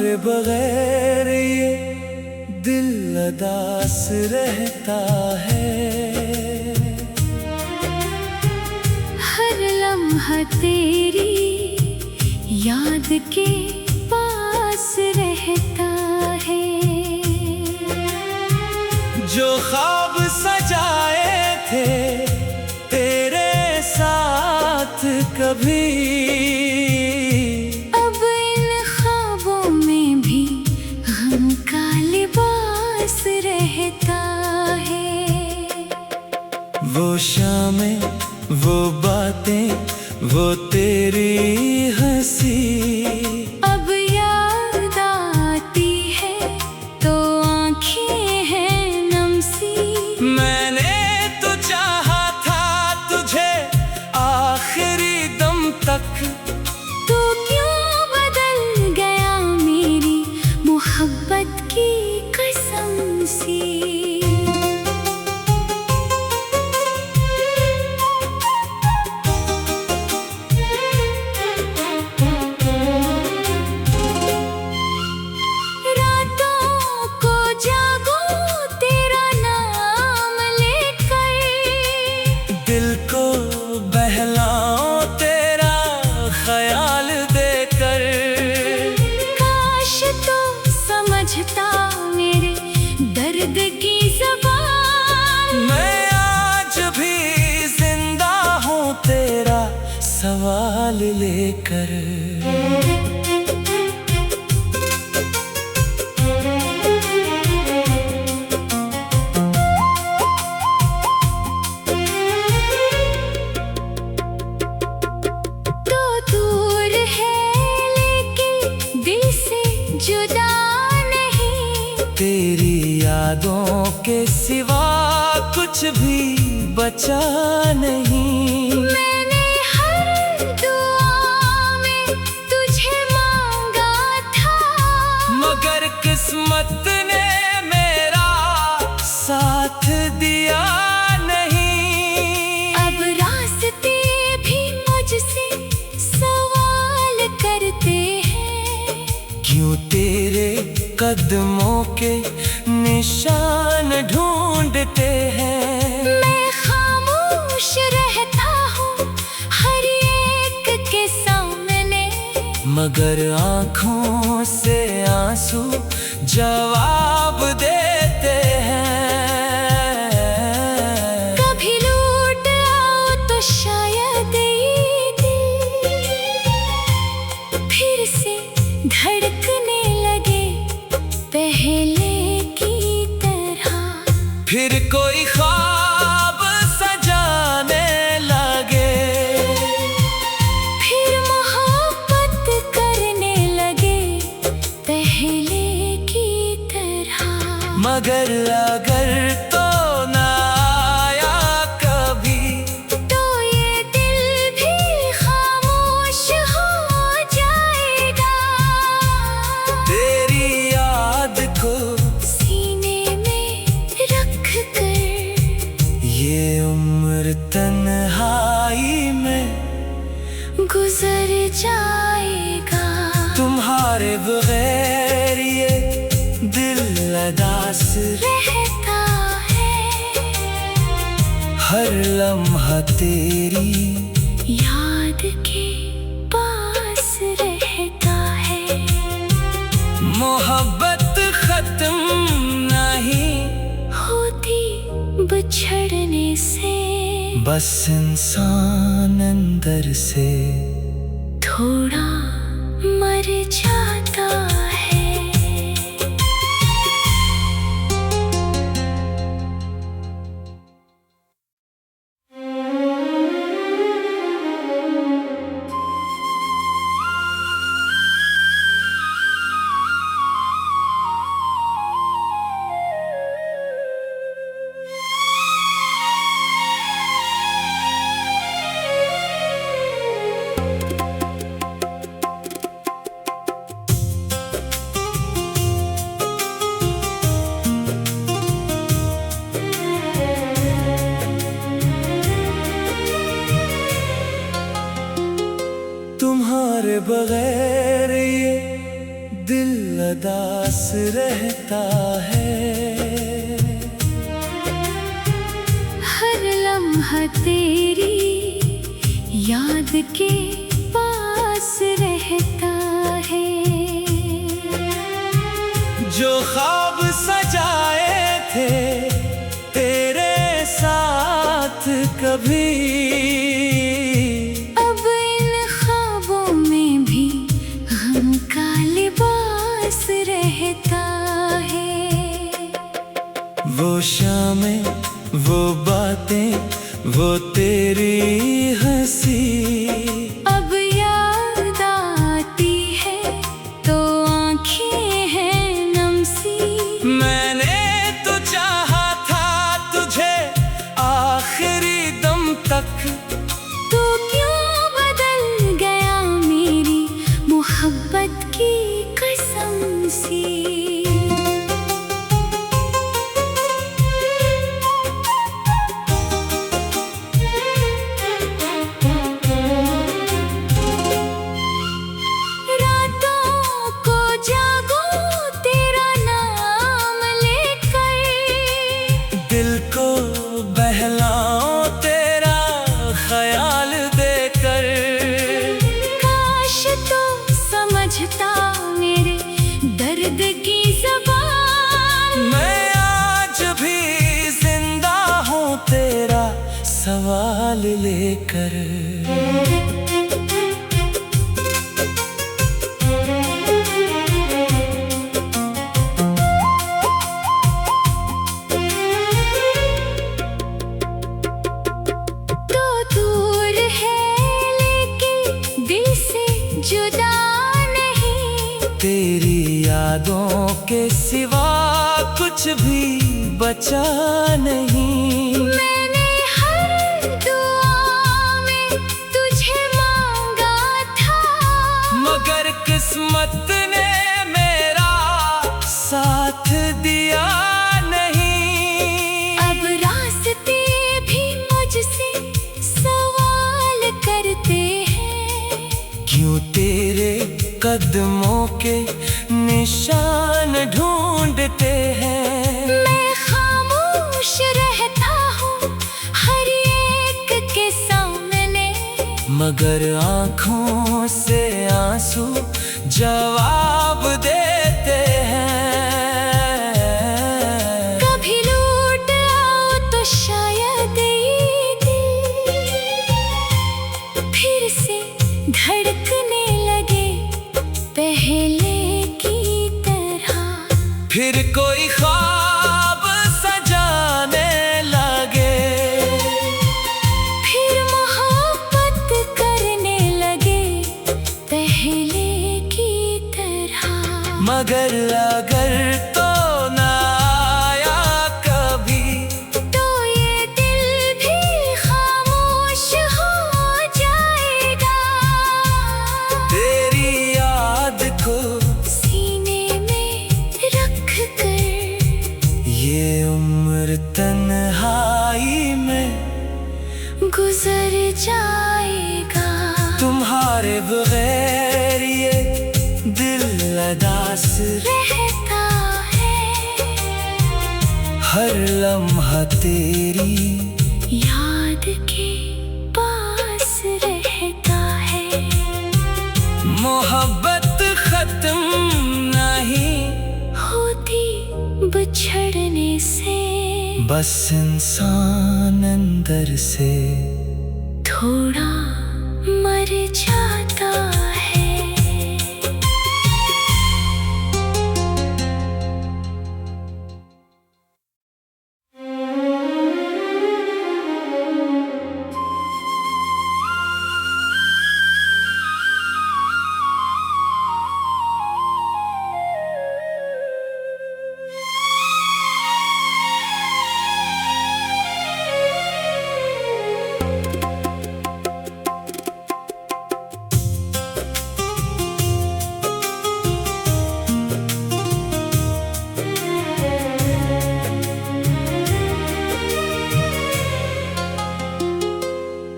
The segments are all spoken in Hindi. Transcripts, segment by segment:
तुम्हारे बगैर ये दिल उदास रहता है। हर लम्हा तेरी याद के पास रहता है। जो ख्वाब सजाए थे तेरे साथ कभी, अब इन ख्वाबों में भी गम का लिबास रहता है। वो शामें, वो बातें, वो तेरी हंसी अब याद आती है तो आँखें हैं नम सी। मैंने तो चाहा था तुझे आखिरी दम तक, तू क्यों बदल गया मेरी मोहब्बत की कसम सी। दिल को बहलाओ तेरा ख्याल देकर। काश तो समझता मेरे दर्द की ज़बान। मैं आज भी जिंदा हूँ तेरा सवाल लेकर। जुदा नहीं, तेरी यादों के सिवा कुछ भी बचा नहीं। मैंने हर दुआ में तुझे मांगा था, मगर किस्मत ने मेरा साथ दिया नहीं। अब रास्ते भी मुझसे सवाल करते हैं, क्यों तेरे कदमों के निशान ढूंढते हैं। मैं खामोश रहता हूँ हर एक के सामने, मगर आँखों से आंसू जवाब देते हैं। कभी लौट आओ तो शायद ये दिल फिर से धड़कने लगे पहले की तरह। फिर कोई ख्वाब सजाने लगे, फिर मोहब्बत करने लगे पहले की तरह। मगर अगर तो ना आया कभी, तो ये दिल भी खामोश हो जाएगा। तेरी याद को सीने में रख कर ये उम्र तन्हाई में गुजर जाएगा। तुम्हारे बगैर ये दिल उदास रहता है, हर लम्हा तेरी याद के पास रहता है। मोहब्बत खत्म नहीं होती बिछड़ने से, बस इंसान अंदर से थोड़ा मर जाता है। तुम्हारे बगैर ये दिल अदास रहता है। हर लम्हा तेरी याद के पास रहता है। जो ख्वाब सजाए थे तेरे साथ कभी, अब इन ख्वाबों में भी गम का लिबास रहता है। वो शामें, वो बातें, वो तेरी हंसी अब याद आती है तो आँखें हैं नम सी। मैंने तो चाहा था तुझे आखिरी दम तक, तू क्यों बदल गया मेरी मोहब्बत की कसम सी। दिल को बहलाओ तेरा ख्याल देकर। काश तो समझता मेरे दर्द की ज़बान। मैं आज भी जिंदा हूँ तेरा सवाल लेकर। जुदा नहीं, तेरी यादों के सिवा कुछ भी बचा नहीं। मैंने हर दुआ में तुझे मांगा था, मगर किस्मत ने मेरा साथ दिया नहीं। अब रास्ते भी मुझसे सवाल करते हैं, क्यों तेरे कदमों के निशान ढूंढते हैं। मैं खामोश रहता हूँ हर एक के सामने, मगर आँखों से आंसू जवाब देते हैं। कभी लौट आओ तो शायद ये दिल फिर से धड़कने लगे पहले की तरह। फिर कोई ख्वाब सजाने लगे, फिर मोहब्बत करने लगे पहले की तरह। मगर अगर तो ना आया कभी, तो ये दिल भी खामोश हो जाएगा। तेरी याद को सीने में रख कर ये उम्र तन्हाई में गुजर जाएगा। तुम्हारे बगैर ये दिल अदास रहता है, हर लम्हा तेरी याद के पास रहता है। मोहब्बत खत्म नहीं होती बिछड़ने से, बस इंसान अंदर से थोड़ा मर जाता है।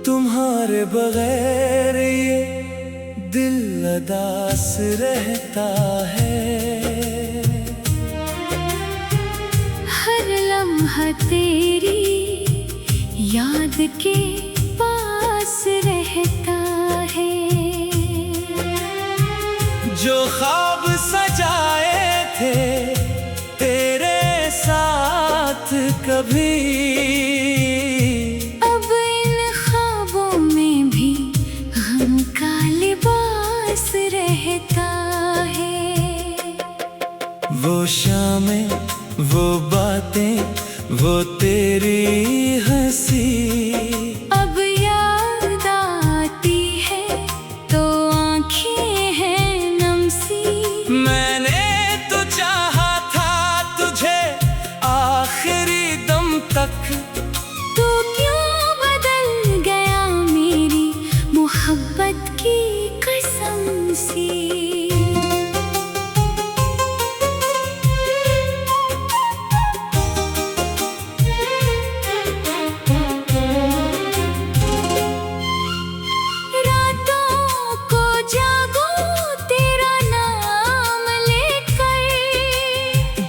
तुम्हारे बगैर ये दिल उदास रहता है। हर लम्हा तेरी याद के पास रहता है। जो ख्वाब सजाए थे तेरे साथ कभी, अब इन ख्वाबों में भी गम का लिबास रहता है। वो शामें, वो बातें, वो तेरी हंसी, अब याद आती है तो आँखें हैं नम सी। मैंने तो चाहा था तुझे आखिरी दम तक, तू क्यों बदल गया मेरी मोहब्बत की कसम सी।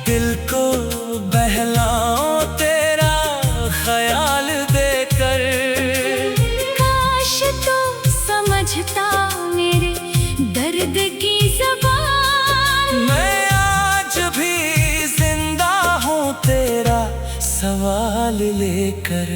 दिल को बहलाओ तेरा ख्याल देकर, काश तो समझता मेरे दर्द की ज़बान। मैं आज भी जिंदा हूँ तेरा सवाल लेकर।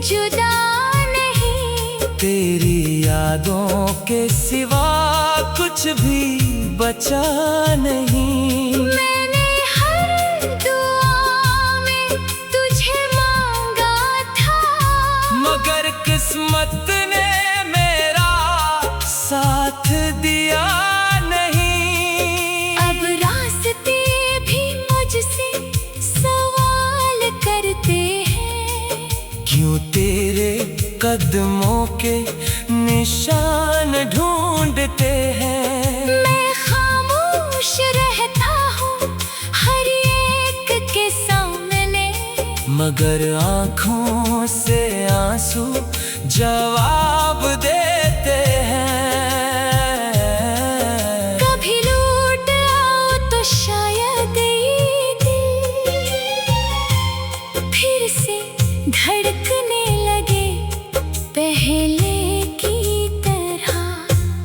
जुदा नहीं, तेरी यादों के सिवा कुछ भी बचा नहीं। मैंने हर दुआ में तुझे मांगा था, मगर किस्मत ने मेरा साथ दिया नहीं। अब रास्ते भी मुझसे सवाल करते हैं, क्यों तेरे कदमों के निशान ढूंढते हैं। मैं खामोश रहता हूँ हर एक के सामने, मगर आँखों से आंसू जवाब देते हैं। कभी लौट आओ तो शायद ये दिल फिर से धड़कने लगे पहले की तरह,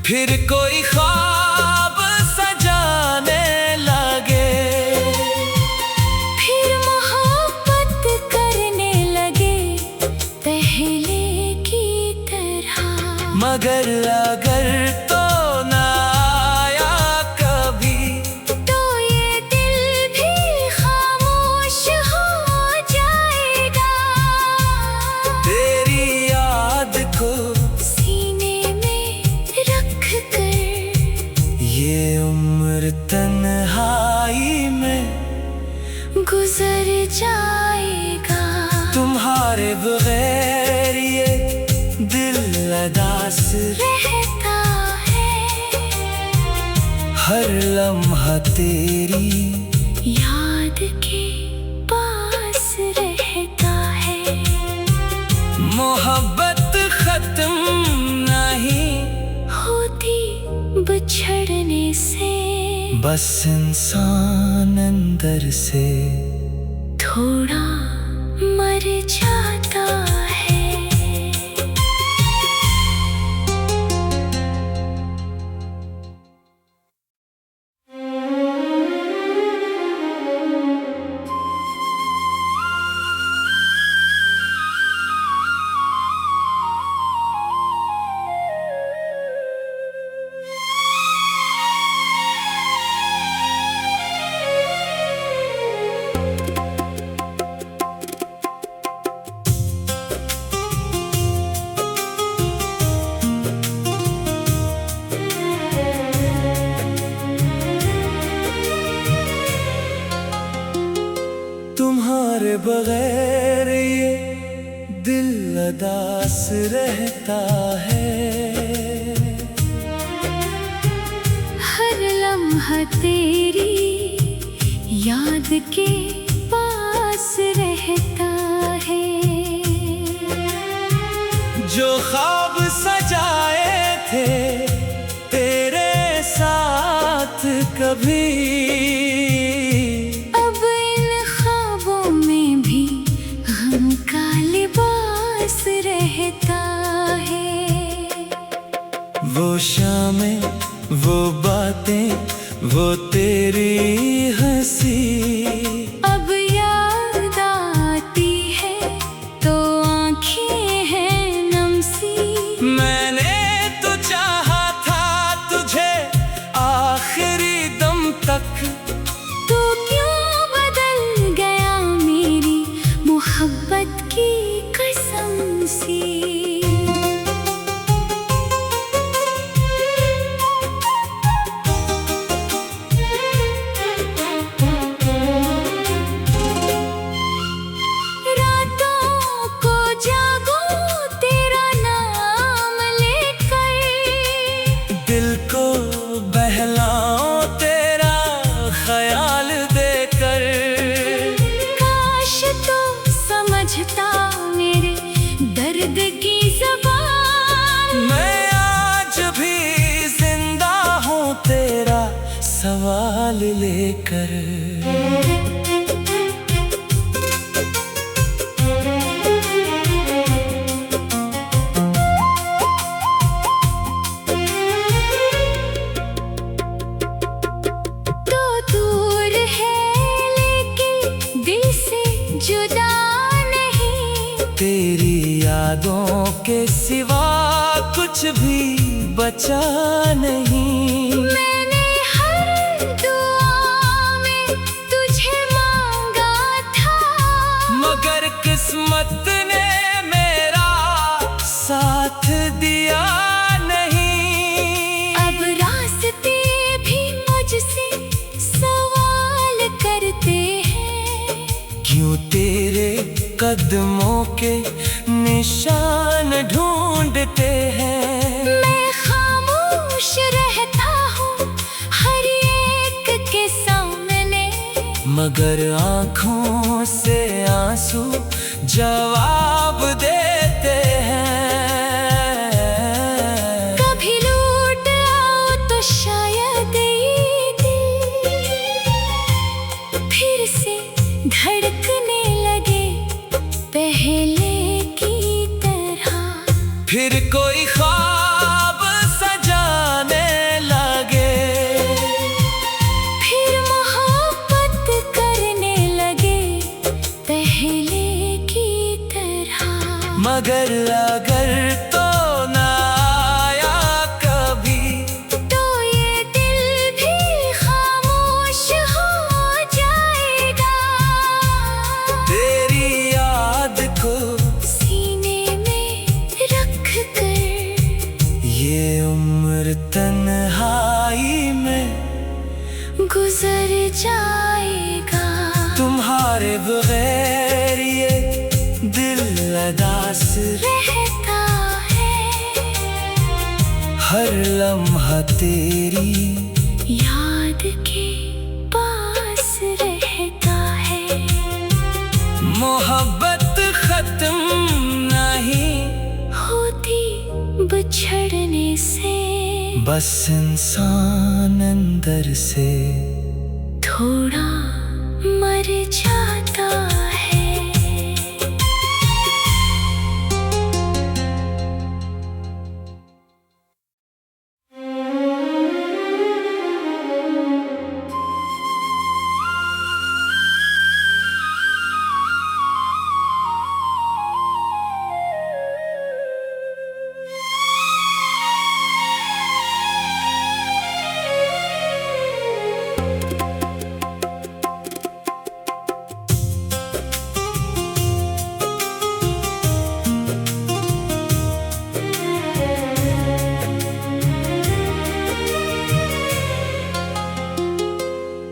फिर कोई ख्वाब सजाने लगे, फिर मोहब्बत करने लगे पहले की तरह। मगर अगर तो ना आया कभी, तो ये दिल भी खामोश हो जाएगा। तेरी याद को सीने में रख कर ये उम्र तन्हाई में गुजर जाएगा। तुम्हारे बगैर ये दिल उदास रहता है, हर लम्हा तेरी याद के पास रहता है। मोहब्बत खत्म नहीं होती बिछड़ने से, बस इंसान अंदर से थोड़ा मर जाता है। उदास रहता है। हर लम्हा तेरी याद के पास रहता है। जो ख्वाब सजाए थे तेरे साथ कभी, अब इन ख्वाबों में भी गम का लिबास रहता है। वो शामें, वो बातें, वो तेरी हंसी अब याद आती है तो आँखें हैं नम सी। मैंने तो चाहा था तुझे आखिरी दम तक, तू क्यों बदल गया मेरी मोहब्बत की कसम सी। दिल को बहलाओ तेरा ख्याल देकर। काश तो समझता मेरे दर्द की ज़बान। मैं आज भी जिंदा हूँ तेरा सवाल लेकर। जुदा नहीं, तेरी यादों के सिवा कुछ भी बचा नहीं। मैंने हर दुआ में तुझे मांगा था, मगर किस्मत ने मेरा साथ दिया नहीं। अब रास्ते भी मुझसे सवाल करते हैं, क्यों तेरे कदमों के निशान ढूंढते हैं। मैं खामोश रहता हूँ हर एक के सामने, मगर आँखों से आंसू जवाब देते हैं। कभी लौट आओ तो शायद ये दिल फिर से धड़कने लगे पहले की तरह। फिर कोई ख्वाब सजाने लगे, फिर मोहब्बत करने लगे पहले की तरह। मगर अगर तो ना आया कभी, तो ये दिल भी खामोश हो जाएगा। तेरी याद को सीने में रख कर ये उम्र तन्हाई में गुजर जाएगा। तुम्हारे बगैर ये दिल उदास रहता है, हर लम्हा तेरी याद के पास रहता है। मोहब्बत खत्म नहीं होती बिछड़ने से, बस इंसान अंदर से थोड़ा मर जाता है।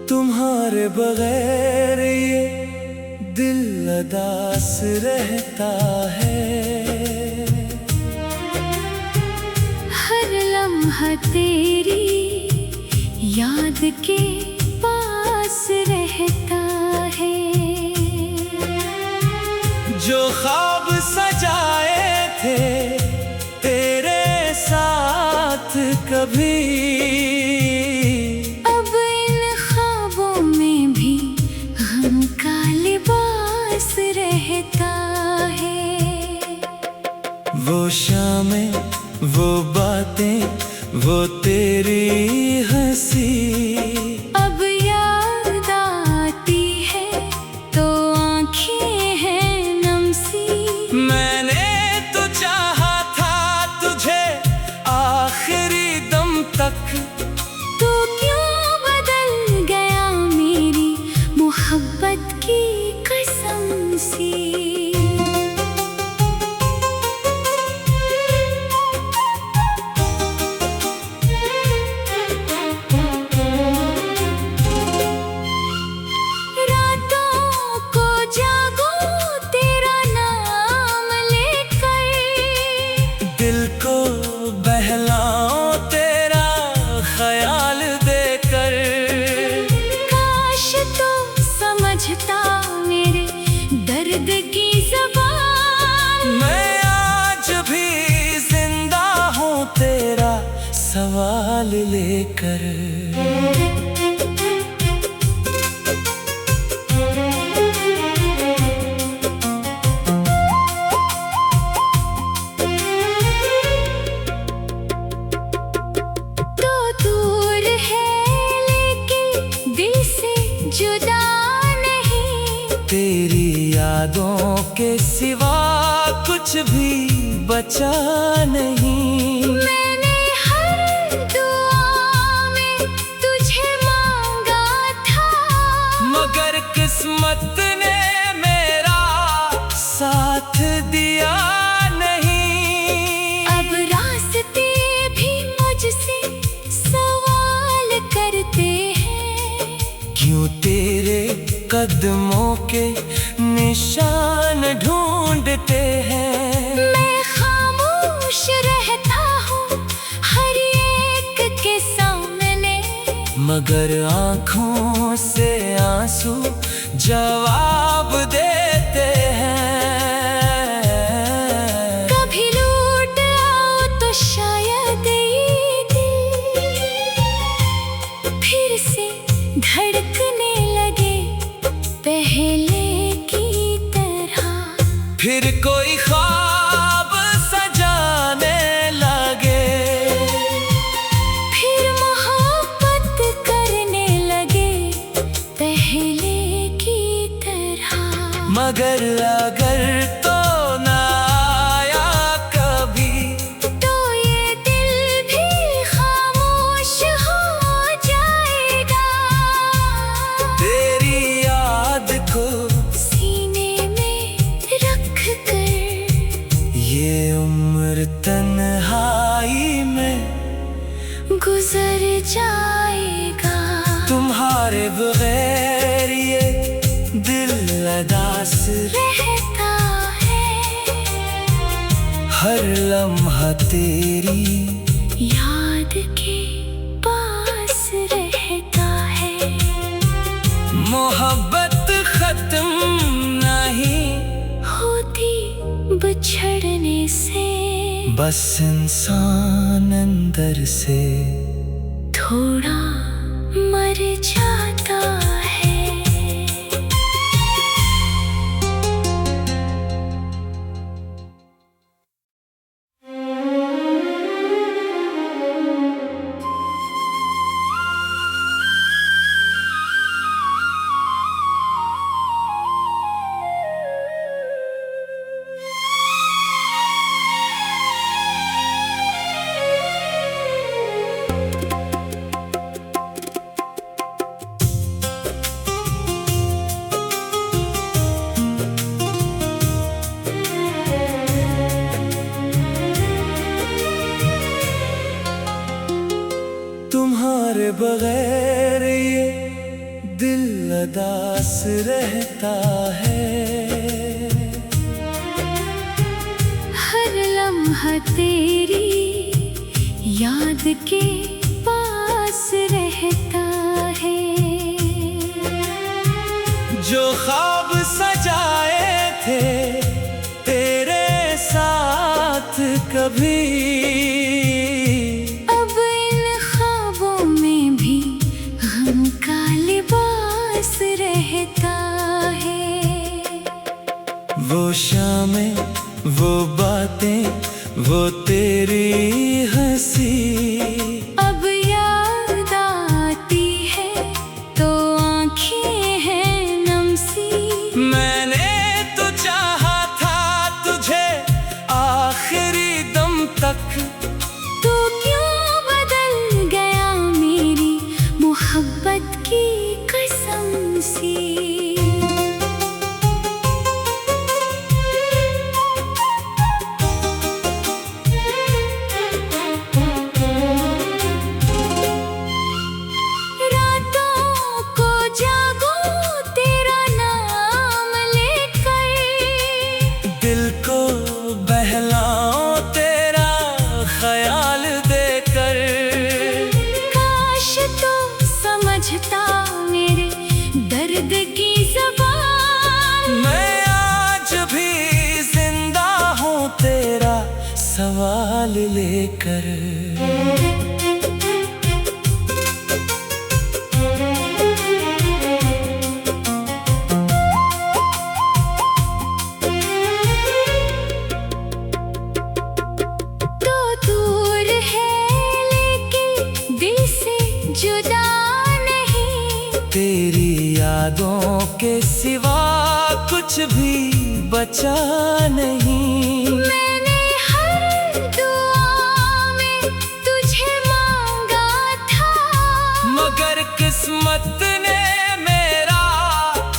तुम्हारे बगैर ये दिल उदास रहता है। लम्हा तेरी याद के पास रहता है। जो ख्वाब सजाए थे तेरे साथ कभी, अब इन ख्वाबों में भी गम का लिबास रहता है। वो शामें, वो बातें, वो तेरी हंसी अब याद आती है तो आँखें हैं नम सी। मैंने तो चाहा था तुझे आखिरी दम तक, तू क्यों बदल गया मेरी मोहब्बत की कसम सी। दिल को बहलाओ तेरा ख्याल देकर, काश तो समझता मेरे दर्द की ज़बान। मैं आज भी जिंदा हूँ तेरा सवाल लेकर। जुदा नहीं, तेरी यादों के सिवा कुछ भी बचा नहीं। मैंने हर दुआ में तुझे मांगा था, मगर किस्मत ने मेरा साथ दिया नहीं। अब रास्ते भी मुझसे सवाल करते हैं, क्यों तेरे कदमों के निशान ढूंढते हैं। मैं खामोश रहता हूँ हर एक के सामने, मगर आँखों से आंसू जवाब देते हैं। कभी लौट आओ तो शायद ये दिल फिर से धड़कने लगे पहले की तरह। फिर कोई ख्वाब सजाने लगे, फिर मोहब्बत करने लगे पहले की तरह। मगर अगर तो ना आया कभी, तो ये दिल भी खामोश हो जाएगा। तेरी याद को सीने में रख कर ये उम्र तन्हाई में गुजर जाएगा। तुम्हारे बगैर ये दिल उदास रहता है, हर लम्हा तेरी याद के पास रहता है। मोहब्बत खत्म नहीं होती बिछड़ने से, बस इंसान अंदर से थोड़ा मर जाता है। तुम्हारे बगैर ये दिल उदास रहता है, हर लम्हा तेरी याद के पास रहता है। जो ख्वाब सजाए थे तेरे साथ कभी, अब इन ख्वाबों में भी गम का लिबास रहता है। वो शामें, वो बातें, वो तेरी हंसी अब याद आती है तो आँखें हैं नम सी। मैंने तो चाहा था तुझे आखिरी दम तक, तू क्यों बदल गया मेरी मोहब्बत की कसम सी। दिल को बहलाओ तेरा ख्याल देकर, काश तो समझता मेरे दर्द की ज़बान। मैं आज भी जिंदा हूँ तेरा सवाल लेकर। जुदा नहीं, तेरी यादों के सिवा कुछ भी बचा नहीं। मैंने हर दुआ में तुझे मांगा था, मगर किस्मत ने मेरा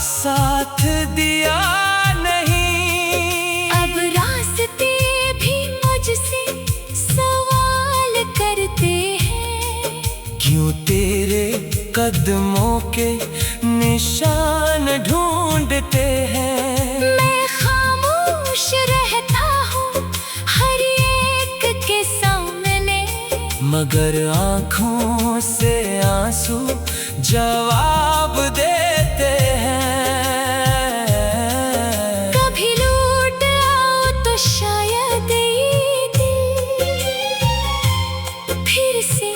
साथ दिया नहीं। अब रास्ते भी मुझसे सवाल करते हैं, क्यों तेरे कदमों के निशान ढूंढते हैं। मैं खामोश रहता हूँ हर एक के सामने, मगर आँखों से आंसू जवाब देते हैं। कभी लौट आओ तो शायद ये दिल फिर से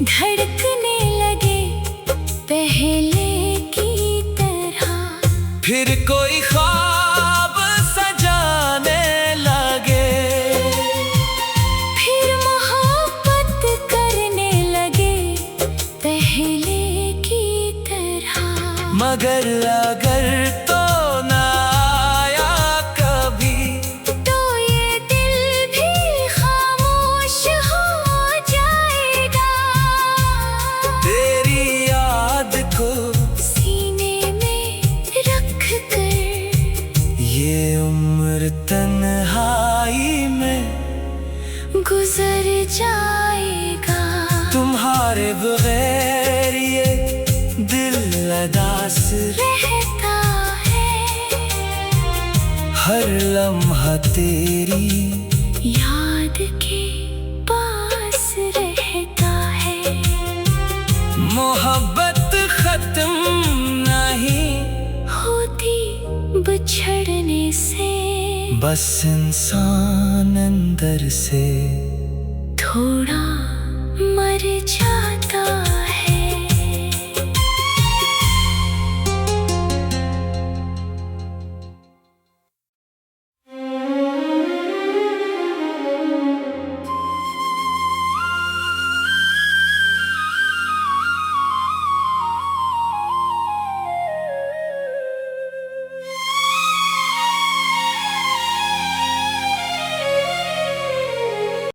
धड़कने लगे पहले की तरह, फिर कोई ख्वाब सजाने लगे, फिर मोहब्बत करने लगे पहले की तरह। मगर अगर तो ना आया कभी, तो ये दिल भी खामोश हो जाएगा। तेरी याद को सीने में रख कर ये उम्र तन्हाई में गुजर जाएगा। तुम्हारे बगैर ये दिल उदास रहता है, हर लम्हा तेरी याद के पास रहता है। मोहब्बत खत्म नहीं होती बिछड़ने से, बस इंसान अंदर से थोड़ा मर जाता